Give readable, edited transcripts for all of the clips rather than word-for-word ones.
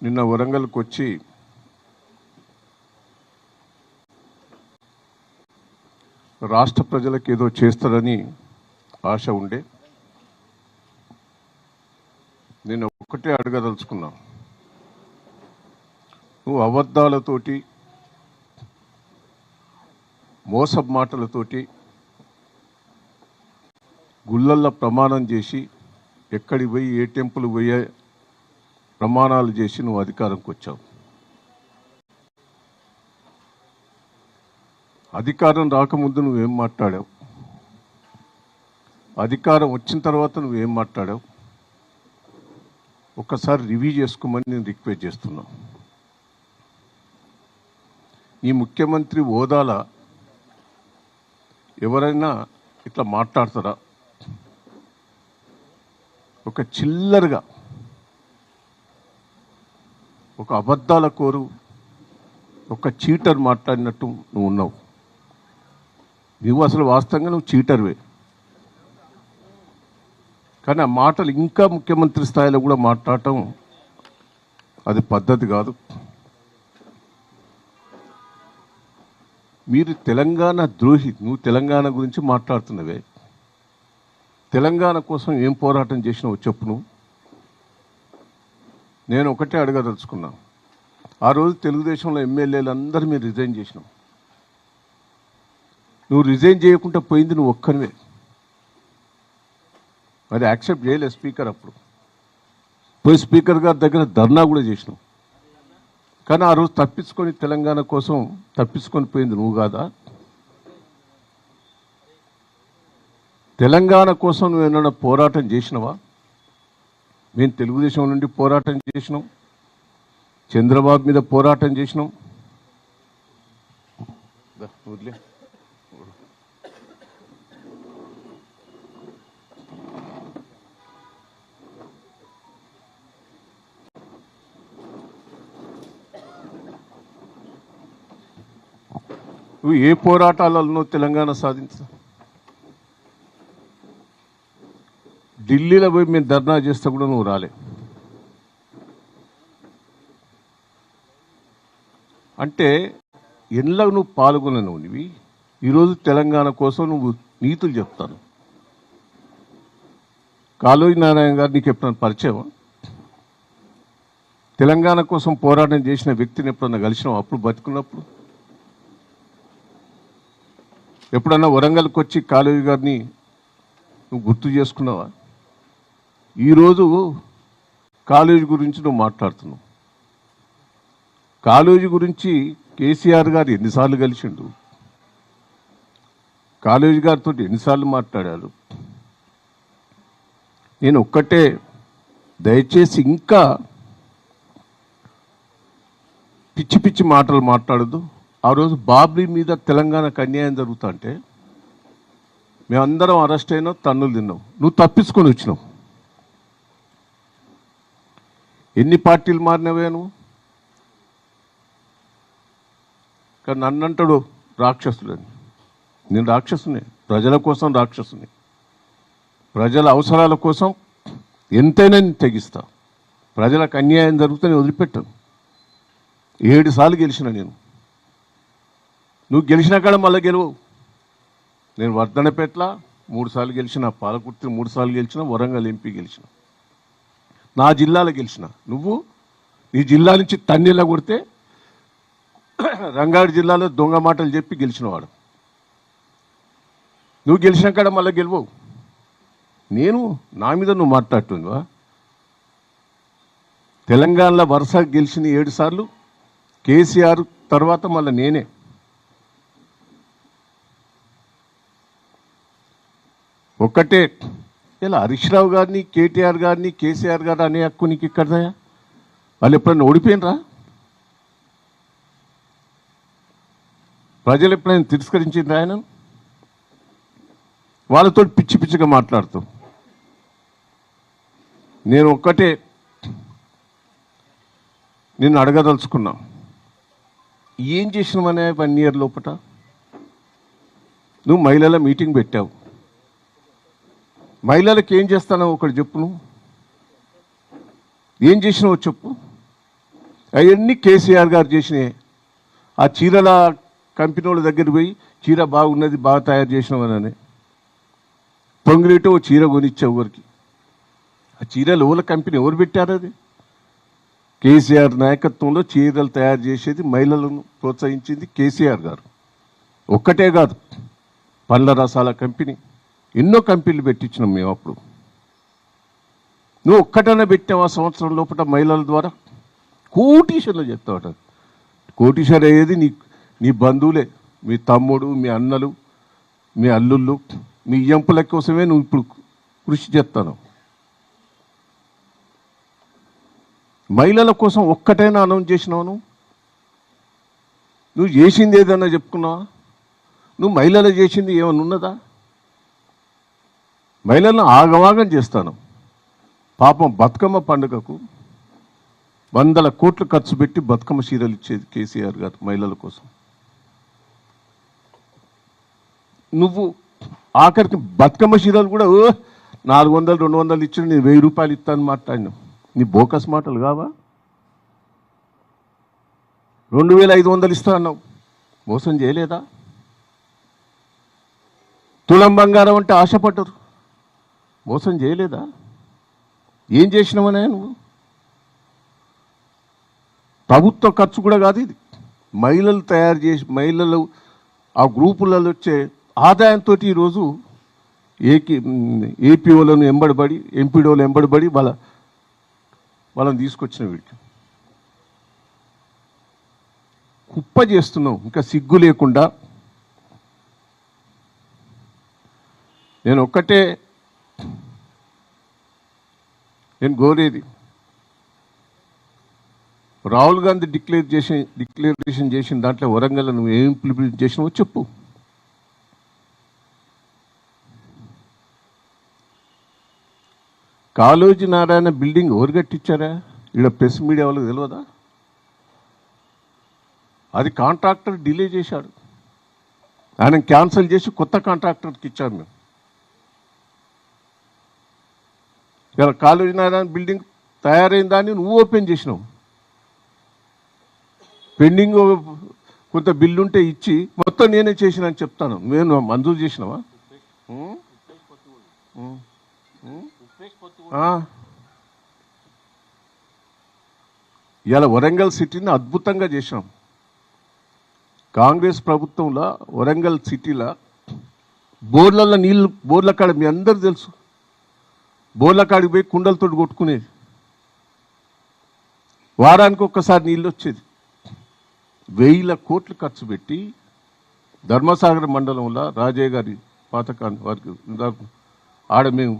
నిన్న వరంగల్కి వచ్చి రాష్ట్ర ప్రజలకు ఏదో చేస్తారని ఆశ ఉండే. నేను ఒక్కటే అడగదలుచుకున్నా, నువ్వు అబద్ధాలతోటి మోసపు మాటలతోటి గుళ్ళల్లో ప్రమాణం చేసి ఎక్కడికి పోయి ఏ టెంపుల్ పోయే ప్రమాణాలు చేసి నువ్వు అధికారంకి వచ్చావు. అధికారం రాకముందు నువ్వేం మాట్లాడావు, అధికారం వచ్చిన తర్వాత నువ్వేం మాట్లాడావు ఒక్కసారి రివ్యూ చేసుకోమని నేను రిక్వెస్ట్ చేస్తున్నా. ఈ ముఖ్యమంత్రి హోదాల ఎవరైనా ఇట్లా మాట్లాడతారా? ఒక చిల్లరగా ఒక అబద్ధాల కోరు ఒక చీటర్ మాట్లాడినట్టు నువ్వు ఉన్నావు. నువ్వు అసలు వాస్తవంగా నువ్వు చీటర్వే, కానీ ఆ మాటలు ఇంకా ముఖ్యమంత్రి స్థాయిలో కూడా మాట్లాడటం అది పద్ధతి కాదు. మీరు తెలంగాణ ద్రోహి. నువ్వు తెలంగాణ గురించి మాట్లాడుతున్నవే, తెలంగాణ కోసం ఏం పోరాటం చేసినావు చెప్పు. నువ్వు నేను ఒకటే అడగదలుచుకున్నా, ఆ రోజు తెలుగుదేశంలో ఎమ్మెల్యేలు అందరూ మీరు రిజైన్ చేసినావు. నువ్వు రిజైన్ చేయకుండా పోయింది నువ్వు ఒక్కనివే. అది యాక్సెప్ట్ చేయలేదు స్పీకర్. అప్పుడు పోయి స్పీకర్ గారి దగ్గర ధర్నా కూడా చేసినావు. కానీ ఆ రోజు తప్పించుకొని తెలంగాణ కోసం తప్పించుకొని పోయింది నువ్వు కాదా? తెలంగాణ కోసం నువ్వు ఏమైనా పోరాటం చేసినవా? మేము తెలుగుదేశం నుండి పోరాటం చేసినాం, చంద్రబాబు మీద పోరాటం చేసినాం. నువ్వు ఏ పోరాటాలలో తెలంగాణ సాధించా? ఢిల్లీలో పోయి మేము ధర్నా చేస్తే కూడా నువ్వు రాలే. అంటే ఎన్లో నువ్వు పాల్గొనవు. నువ్వు ఈరోజు తెలంగాణ కోసం నువ్వు నీతులు చెప్తాను. కాళోజీ నారాయణ గారు నీకు ఎప్పుడన్నా పరిచయం? తెలంగాణ కోసం పోరాటం చేసిన వ్యక్తిని ఎప్పుడన్నా కలిసినావు? అప్పుడు బతుకున్నప్పుడు ఎప్పుడన్నా వరంగల్కి వచ్చి కాళోజీ గారిని నువ్వు గుర్తు చేసుకున్నావా? ఈరోజు కాళోజీ గురించి నువ్వు మాట్లాడుతున్నావు. కాళోజీ గురించి కేసీఆర్ గారు ఎన్నిసార్లు కలిసిండు, కాళోజీ గారితో ఎన్నిసార్లు మాట్లాడారు? నేను ఒక్కటే, దయచేసి ఇంకా పిచ్చి పిచ్చి మాటలు మాట్లాడద్దు. ఆ రోజు బాబ్రీ మీద తెలంగాణకు అన్యాయం జరుగుతుంటే మేమందరం అరెస్ట్ అయినావు, తన్నులు తిన్నావు. నువ్వు తప్పించుకొని వచ్చినావు. ఎన్ని పార్టీలు మారినవే నువ్వు? కానీ నన్నంటాడు రాక్షసులని. నేను రాక్షసుని, ప్రజల కోసం రాక్షసుని. ప్రజల అవసరాల కోసం ఎంతైనా నేను తెగిస్తా. ప్రజలకు అన్యాయం జరిగితే నేను వదిలిపెట్టాను. 7 సార్లు గెలిచిన నేను. నువ్వు గెలిచిన కాడ మళ్ళీ గెలవు. నేను వర్ధనపేట్ల 3 సార్లు గెలిచిన, పాలకుర్తి 3 సార్లు గెలిచిన, వరంగల్ ఎంపీ గెలిచిన, నా జిల్లాలో గెలిచిన. నువ్వు నీ జిల్లా నుంచి తన్నీళ్ళ కొడితే రంగారెడ్డి జిల్లాలో దొంగ మాటలు చెప్పి గెలిచినవాడు. నువ్వు గెలిచిన కాడ మళ్ళీ గెలవవు. నేను నా మీద నువ్వు మాట్లాడుతుందివా? తెలంగాణలో వరుస గెలిచిన 7 సార్లు కేసీఆర్ తర్వాత మళ్ళీ నేనే. ఒక్కటే, ఇలా హరీష్ రావు గారిని, కేటీఆర్ గారిని, కేసీఆర్ గారు అనే హక్కు నీకు ఇక్కడదా? వాళ్ళు ఎప్పుడైనా ఓడిపోయినరా? ప్రజలు ఎప్పుడైనా తిరస్కరించిండ్రా ఆయన? వాళ్ళతో పిచ్చి పిచ్చిగా మాట్లాడుతూ నేను ఒక్కటే నిన్ను అడగదలుచుకున్నా, ఏం చేసినామనే 1 ఇయర్ లోపట? నువ్వు మహిళల మీటింగ్ పెట్టావు. మహిళలకు ఏం చేస్తానో ఒకటి చెప్పు. నువ్వు ఏం చేసినావో చెప్పు. అవన్నీ కేసీఆర్ గారు చేసినాయి. ఆ చీరల కంపెనీ వాళ్ళ దగ్గర పోయి చీర బాగున్నది, బాగా తయారు చేసినామని పొంగిలితో ఓ చీర కొనిచ్చే ఊరికి. ఆ చీరలు ఓల కంపెనీ ఎవరు పెట్టారు? అది కేసీఆర్ నాయకత్వంలో చీరలు తయారు చేసేది, మహిళలను ప్రోత్సహించింది కేసీఆర్ గారు. ఒక్కటే కాదు, పండ్ల రసాల కంపెనీ, ఎన్నో కంపెనీలు పెట్టించినాం మేము. అప్పుడు నువ్వు ఒక్కటనే పెట్టావు ఆ సంవత్సరం లోపల మహిళల ద్వారా. కోటీశ్వర్లు చెప్తావట. కోటీశ్వర్ అయ్యేది నీ బంధువులే, మీ తమ్ముడు, మీ అన్నలు, మీ అల్లుళ్ళు, మీ ఎంపుల కోసమే నువ్వు ఇప్పుడు కృషి చేస్తాను. మహిళల కోసం ఒక్కటైనా అనౌన్స్ చేసినావు? నువ్వు చేసింది ఏదన్నా చెప్పుకున్నావా? నువ్వు మహిళలు చేసింది ఏమన్నా ఉన్నదా? మహిళలను ఆగమాగం చేస్తాను. పాపం బతుకమ్మ పండుగకు 100 కోట్లు ఖర్చు పెట్టి బతుకమ్మ చీరలు ఇచ్చేది కేసీఆర్ గారు మహిళల కోసం. నువ్వు ఆఖరికి బతుకమ్మ చీరలు కూడా 400, 200 ఇచ్చి నేను 1000 రూపాయలు ఇస్తాను మాట్లాడినావు. నీ బోకస్ మాటలు కావా? 2500 ఇస్తా అన్నావు. మోసం చేయలేదా? తులం బంగారం అంటే ఆశపడ్డరు, మోసం చేయలేదా? ఏం చేసినావనే నువ్వు? ప్రభుత్వ ఖర్చు కూడా కాదు ఇది. మహిళలు తయారు చేసి, మహిళలు ఆ గ్రూపులలో వచ్చే ఆదాయంతో ఈరోజు ఏపీఓలను ఎంబడబడి, ఎంపీడోలు ఎంబడబడి వాళ్ళని తీసుకొచ్చిన వీడికి కుప్ప చేస్తున్నావు. ఇంకా సిగ్గు లేకుండా. నేను కోరేది, రాహుల్ గాంధీ డిక్లరేషన్ చేసిన దాంట్లో వరంగల్ నువ్వు ఏం ఇంప్లిమెంట్ చేసినావో చెప్పు. కాళోజీ నారాయణ బిల్డింగ్ ఎవరు కట్టించారా? ఇక్కడ ప్రెస్ మీడియా వాళ్ళకి తెలియదా? అది కాంట్రాక్టర్ డిలే చేశాడు. ఆయన క్యాన్సిల్ చేసి కొత్త కాంట్రాక్టర్కి ఇచ్చారు మేము. ఇలా కాళోజీ నారాయణ బిల్డింగ్ తయారైన దాన్ని నువ్వు ఓపెన్ చేసినావు. పెండింగ్ కొంత బిల్లు ఉంటే ఇచ్చి మొత్తం నేనే చేసిన అని చెప్తాను. నేను మంజూరు చేసినావా? ఇలా వరంగల్ సిటీని అద్భుతంగా చేసినాం. కాంగ్రెస్ ప్రభుత్వంలో వరంగల్ సిటీలో బోర్లలో నీళ్ళు, బోర్ల కాడ మీ అందరూ తెలుసు, బోర్ల కాడికి పోయి కుండలతో కొట్టుకునేది. వారానికి ఒక్కసారి నీళ్ళు వచ్చేది. 1000 కోట్లు ఖర్చు పెట్టి ధర్మసాగర్ మండలంలో రాజయ్య గారి పాతకాన్ని వారికి ఆడ మేము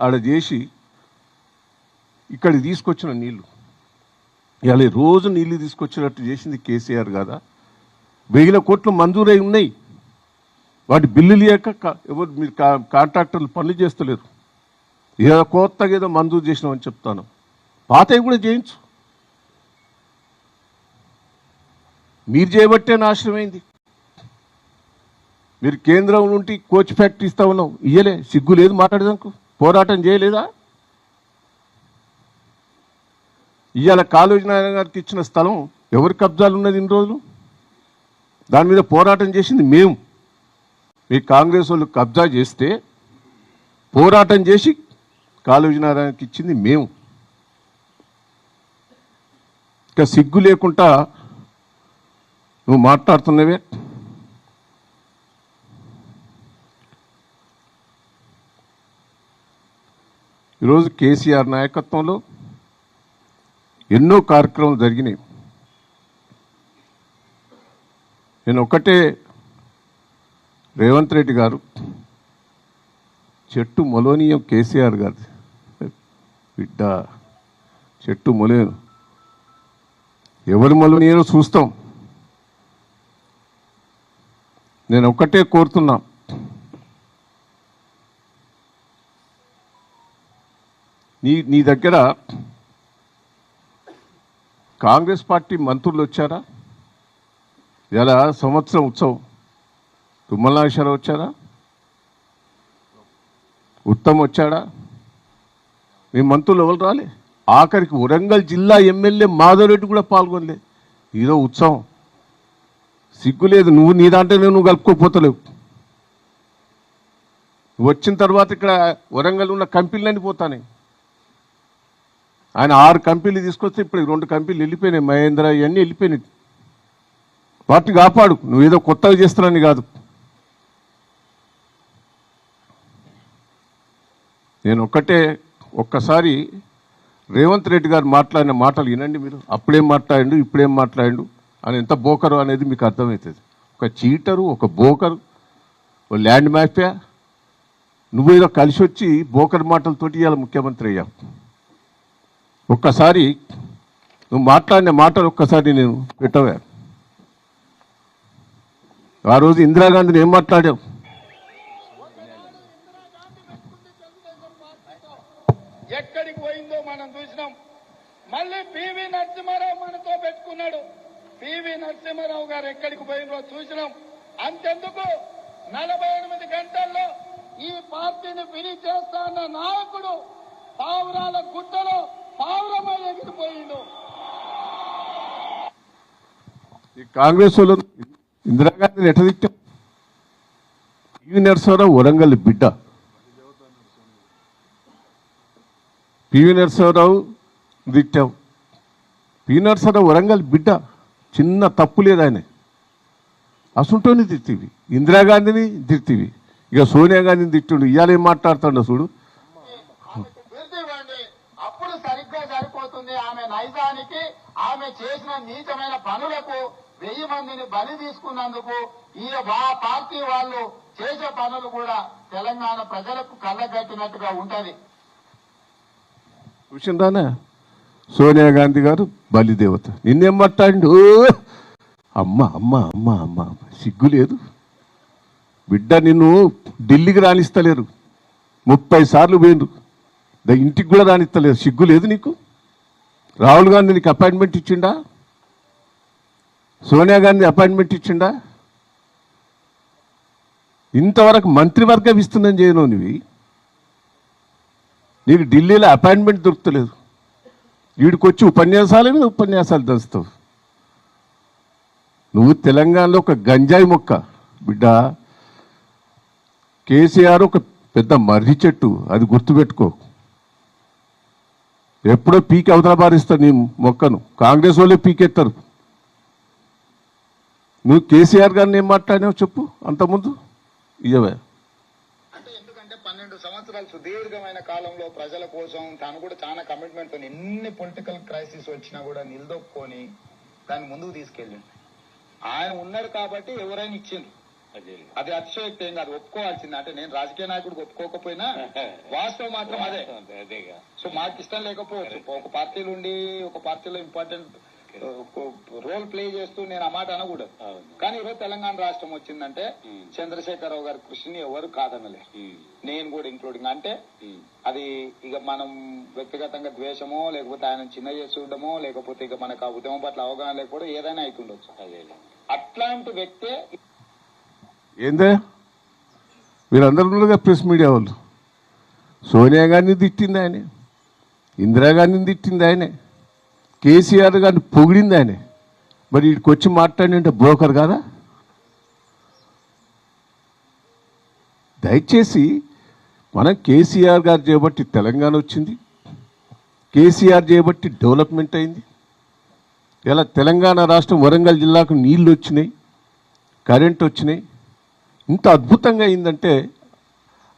ఆడ చేసి ఇక్కడికి తీసుకొచ్చిన నీళ్ళు. ఇలా రోజు నీళ్ళు తీసుకొచ్చినట్టు చేసింది కేసీఆర్ కాదా? 1000 కోట్లు మంజూరై ఉన్నాయి. వాటి బిల్లులు లేక ఎవరు మీరు కాంట్రాక్టర్లు పనులు చేస్తలేరు. ఏదో కొత్తగా ఏదో మంజూరు చేసినామని చెప్తాను. పాతవి కూడా చేయించు. మీరు చేయబట్టే నాశనమైంది. మీరు కేంద్రం నుండి కోచ్ ఫ్యాక్టరీ ఇస్తా ఉన్నాం, ఇయ్యలే. సిగ్గు లేదు మాట్లాడదానికి? పోరాటం చేయలేదా? ఇవాళ కాళోజీ నారాయణ గారికి ఇచ్చిన స్థలం ఎవరి కబ్జాలు ఉన్నది ఇన్ని రోజులు? దాని మీద పోరాటం చేసింది మేము. మీ కాంగ్రెస్ వాళ్ళు కబ్జా చేస్తే పోరాటం చేసి కాళోజీ నారాయణకి ఇచ్చింది మేము. ఇంకా సిగ్గు లేకుండా నువ్వు మాట్లాడుతున్నవే. ఈరోజు కేసీఆర్ నాయకత్వంలో ఎన్నో కార్యక్రమాలు జరిగినాయి. నేను ఒకటే, రేవంత్ రెడ్డి గారు చెట్టు మొలోనీయం కేసీఆర్ గారు బిడ్డ, చెట్టు మొలేను ఎవరు మొలోనీయో చూస్తాం. నేను ఒక్కటే కోరుతున్నా, నీ దగ్గర కాంగ్రెస్ పార్టీ మంత్రులు వచ్చారా? ఇలా సంవత్సరం ఉత్సవం తుమ్మల నాగేశ్వరరావు వచ్చారా? ఉత్తమ్ వచ్చాడా? మీ మంత్రులు ఎవరు రాలే? ఆఖరికి వరంగల్ జిల్లా ఎమ్మెల్యే మాధవరెడ్డి కూడా పాల్గొనలే. ఇదో ఉత్సవం. సిగ్గులేదు. నువ్వు నీ దాంట్లోనే నువ్వు కలుపుకోపోతలేవు. వచ్చిన తర్వాత ఇక్కడ వరంగల్ ఉన్న కంపెనీలన్నీ పోతానే. ఆయన 6 కంపెనీలు తీసుకొస్తే ఇప్పుడు 2 కంపెనీలు వెళ్ళిపోయినాయి. మహేంద్ర ఇవన్నీ వెళ్ళిపోయినాయి. వాటిని కాపాడు. నువ్వేదో కొత్తగా చేస్తున్నాని కాదు. నేను ఒక్కసారి రేవంత్ రెడ్డి గారు మాట్లాడిన మాటలు వినండి మీరు. అప్పుడేం మాట్లాడిండు, ఇప్పుడేం మాట్లాడిండు అని ఎంత బోకరు అనేది మీకు అర్థమవుతుంది. ఒక చీటరు, ఒక బోకరు, ఒక ల్యాండ్ మాఫియా. నువ్వేదో కలిసి వచ్చి బోకర్ మాటలతోటి ఇవాళ ముఖ్యమంత్రి అయ్యావు. ఒక్కసారి నువ్వు మాట్లాడిన మాటలు ఒక్కసారి నేను పెట్టవా. ఆ రోజు ఇందిరాగాంధీని ఏం మాట్లాడావు? ఎక్కడికి పోయిందో మనం చూసినాం. మళ్ళీ పివి నరసింహారావు మనతో పెట్టుకున్నాడు. పివి నరసింహారావు గారు ఎక్కడికి పోయిందో చూసినాం. అంతెందుకు 48 గంటల్లో ఈ పార్టీని ఫినిష్ చేస్తా అన్న నాయకుడు పావురాల గుట్టలో పావురమై ఎగిరిపోయిండు. ఈ కాంగ్రెస్ వాళ్ళు ఇందిరాగాంధీని ఎట్లా తిట్టాం? పివి నరసింహారావు వరంగల్ బిడ్డ. పివి నరసింహారావు తిట్టావు. పివి నరసింహారావు వరంగల్ బిడ్డ. చిన్న తప్పు లేదు ఆయన. అసుంటోని తిట్టివి. ఇందిరాగాంధీని తిట్టివి. ఇక సోనియా గాంధీని తిట్టుండు. ఇవాళ ఏం మాట్లాడుతుండో చూడు. అప్పుడు సరిగ్గా సరిపోతుంది. ఆమె నైజానికి, ఆమె చేసిన నీచమైన పనులకు 1000 మందిని బలి తీసుకున్నందుకు ఈ పార్టీ వాళ్ళు చేసే పనులు కూడా తెలంగాణ ప్రజలకు కళ్ళగట్టినట్టుగా ఉంటది. చూసిందానా? సోనియా గాంధీ గారు బలిదేవత. నిన్నేం మాట్లాడిండు? అమ్మ అమ్మ అమ్మ అమ్మ. సిగ్గు లేదు బిడ్డ. నిన్ను ఢిల్లీకి రాణిస్తలేరు. 30 సార్లు పోయిండ్రు. ఇంటికి కూడా రాణిస్తలేరు. సిగ్గు లేదు నీకు? రాహుల్ గాంధీ నీకు అపాయింట్మెంట్ ఇచ్చిండా? సోనియా గాంధీ అపాయింట్మెంట్ ఇచ్చిండా? ఇంతవరకు మంత్రివర్గం ఇస్తుందని చేయను నువ్వు. నీకు ఢిల్లీలో అపాయింట్మెంట్ దొరుకుతలేదు. వీడికి వచ్చి ఉపన్యాసాల మీద ఉపన్యాసాలు దంచుతావు. నువ్వు తెలంగాణలో ఒక గంజాయి మొక్క బిడ్డ. కేసీఆర్ ఒక పెద్ద మర్రి చెట్టు, అది గుర్తుపెట్టుకో. ఎప్పుడో పీకి అవతల పారిస్తారు నీ మొక్కను. కాంగ్రెస్ వాళ్ళే పీకెత్తారు. నువ్వు కేసీఆర్ గారిని ఏం మాట్లాడినావు చెప్పు అంతకుముందు. ఇవే అంటే ఎందుకంటే 12 సంవత్సరాలు సుదీర్ఘమైన కాలంలో ప్రజల కోసం తాను కూడా చాలా కమిట్మెంట్ తో ఎన్ని పొలిటికల్ క్రైసిస్ వచ్చినా కూడా నిలదొక్కుని దాన్ని ముందుకు తీసుకెళ్ళింది. ఆయన ఉన్నారు కాబట్టి ఎవరైనా ఇచ్చింది. అది అతిశయోక్తి ఏం కాదు, ఒప్పుకోవాల్సింది. అంటే నేను రాజకీయ నాయకుడికి ఒప్పుకోకపోయినా వాస్తవం మాత్రం అదే. సో మాకు ఇష్టం లేకపోవచ్చు. ఒక పార్టీలో ఉండి ఒక పార్టీలో ఇంపార్టెంట్ రోల్ ప్లే చేస్తూ నేను ఆ మాట అనకూడదు. కానీ ఈరోజు తెలంగాణ రాష్ట్రం వచ్చిందంటే చంద్రశేఖరరావు గారి కృషిని ఎవరు కాదనలే, నేను కూడా ఇంక్లూడింగ్. అంటే అది ఇక మనం వ్యక్తిగతంగా ద్వేషమో లేకపోతే ఆయన చిన్న చేసి చూడడమో లేకపోతే ఇక మనకు ఆ ఉద్యమం పట్ల అవగాహన లేకపోవడం ఏదైనా అవుతుండొచ్చు. అట్లాంటి వ్యక్తే ఏందే వీళ్ళందరూ ఉన్నారుగా ప్రెస్ మీడియా వాళ్ళు. సోనియా గాంధీని తిట్టింది ఆయనే, ఇందిరాగాంధీని తిట్టింది ఆయనే, కేసీఆర్ గారిని పొగిడింది ఆయనే. మరి వీడికి వచ్చి మాట్లాడినంటే బ్రోకర్ కాదా? దయచేసి మనం కేసీఆర్ గారు చేయబట్టి తెలంగాణ వచ్చింది, కేసీఆర్ చేయబట్టి డెవలప్మెంట్ అయింది. ఇలా తెలంగాణ రాష్ట్రం వరంగల్ జిల్లాకు నీళ్లు వచ్చినాయి, కరెంట్ వచ్చినాయి. ఇంత అద్భుతంగా అయిందంటే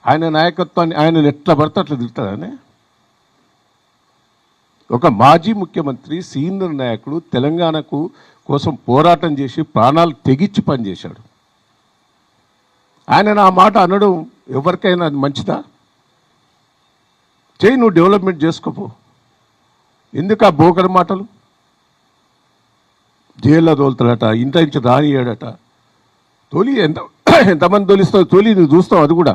ఆయన నాయకత్వాన్ని ఆయన ఎట్లా పడితే అట్లా తిడతాడనే. ఒక మాజీ ముఖ్యమంత్రి, సీనియర్ నాయకుడు, తెలంగాణకు కోసం పోరాటం చేసి ప్రాణాలు తెగించి పనిచేశాడు. ఆయన నా మాట అనడం ఎవరికైనా అది మంచిదా? చేయి, నువ్వు డెవలప్మెంట్ చేసుకోపో. ఎందుకు ఆ బోకర్ మాటలు? జైల్లో తోలుతాడట, ఇంట నుంచి రానియాడట. తొలి ఎంతమంది తొలిస్తావు? తొలి నువ్వు చూస్తావు. అది కూడా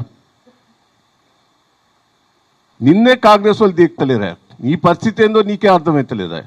నిన్నే కాంగ్రెస్ వాళ్ళు తీర్తలేరా? నీ పరిస్థితి ఏందో నీకే అర్థమవుతలేదా?